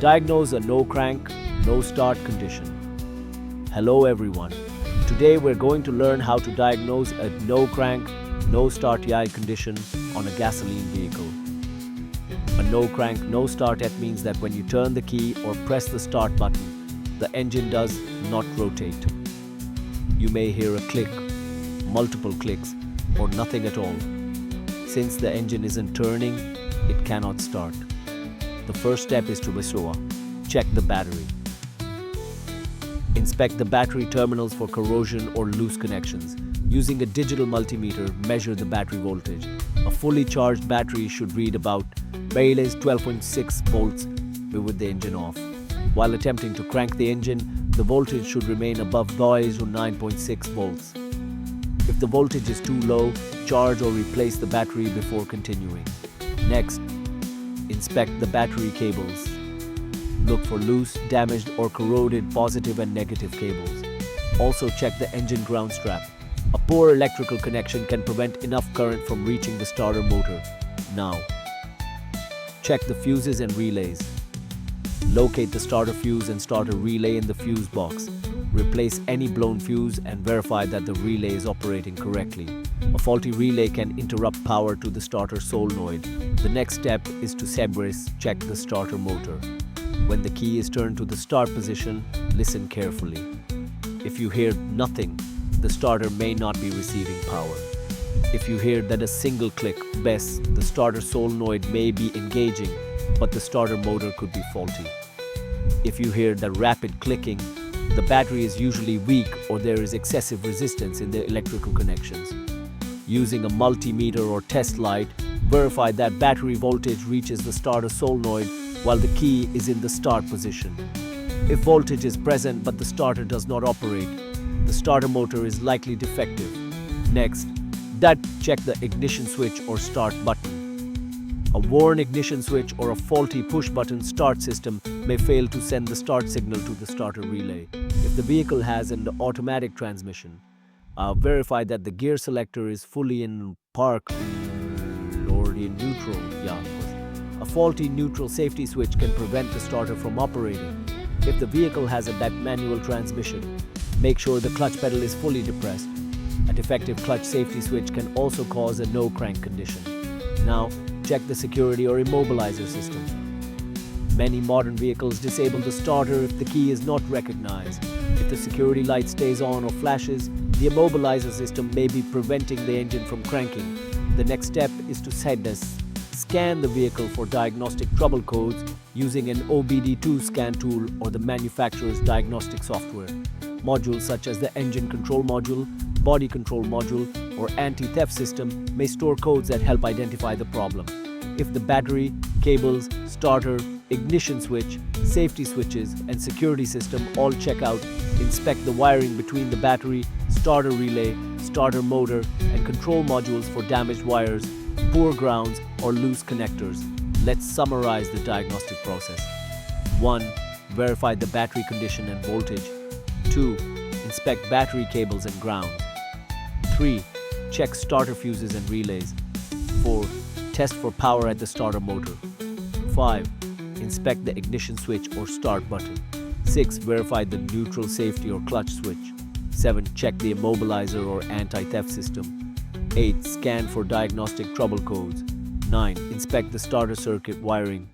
Diagnose a no crank, no start condition. Hello everyone. Today we're going to learn how to diagnose a no crank, no start condition on a gasoline vehicle. A no crank, no start yet means that when you turn the key or press the start button, the engine does not rotate. You may hear a click, multiple clicks, or nothing at all. Since the engine isn't turning, it cannot start. The first step is to check the battery. Inspect the battery terminals for corrosion or loose connections. Using a digital multimeter, measure the battery voltage. A fully charged battery should read about 12.6 volts with the engine off. While attempting to crank the engine, the voltage should remain above 9.6 volts. If the voltage is too low, charge or replace the battery before continuing. Next, inspect the battery cables. Look for loose, damaged or corroded positive and negative cables. Also check the engine ground strap. A poor electrical connection can prevent enough current from reaching the starter motor. Now, check the fuses and relays. Locate the starter fuse and starter relay in the fuse box. Replace any blown fuse and verify that the relay is operating correctly. A faulty relay can interrupt power to the starter solenoid. The next step is to check the starter motor. When the key is turned to the start position, listen carefully. If you hear nothing, the starter may not be receiving power. If you hear that a single click, the starter solenoid may be engaging, but the starter motor could be faulty. If you hear the rapid clicking, the battery is usually weak or there is excessive resistance in the electrical connections. Using a multimeter or test light, verify that battery voltage reaches the starter solenoid while the key is in the start position. If voltage is present but the starter does not operate, the starter motor is likely defective. Next, check the ignition switch or start button. A worn ignition switch or a faulty push-button start system may fail to send the start signal to the starter relay. If the vehicle has an automatic transmission, verify that the gear selector is fully in park or in neutral. A faulty neutral safety switch can prevent the starter from operating. If the vehicle has a manual transmission, make sure the clutch pedal is fully depressed. A defective clutch safety switch can also cause a no crank condition. Now, check the security or immobilizer system. Many modern vehicles disable the starter if the key is not recognized. If the security light stays on or flashes, the immobilizer system may be preventing the engine from cranking. The next step is to scan the vehicle for diagnostic trouble codes using an OBD2 scan tool or the manufacturer's diagnostic software. Modules such as the engine control module, body control module, or anti-theft system may store codes that help identify the problem. If the battery, cables, starter, ignition switch, safety switches, and security system all check out, inspect the wiring between the battery, starter relay, starter motor, and control modules for damaged wires, poor grounds, or loose connectors. Let's summarize the diagnostic process. 1. Verify the battery condition and voltage. 2. Inspect battery cables and grounds. 3. Check starter fuses and relays. 4. Test for power at the starter motor. 5. Inspect the ignition switch or start button. 6. Verify the neutral safety or clutch switch. 7. Check the immobilizer or anti-theft system. 8. Scan for diagnostic trouble codes. 9. Inspect the starter circuit wiring.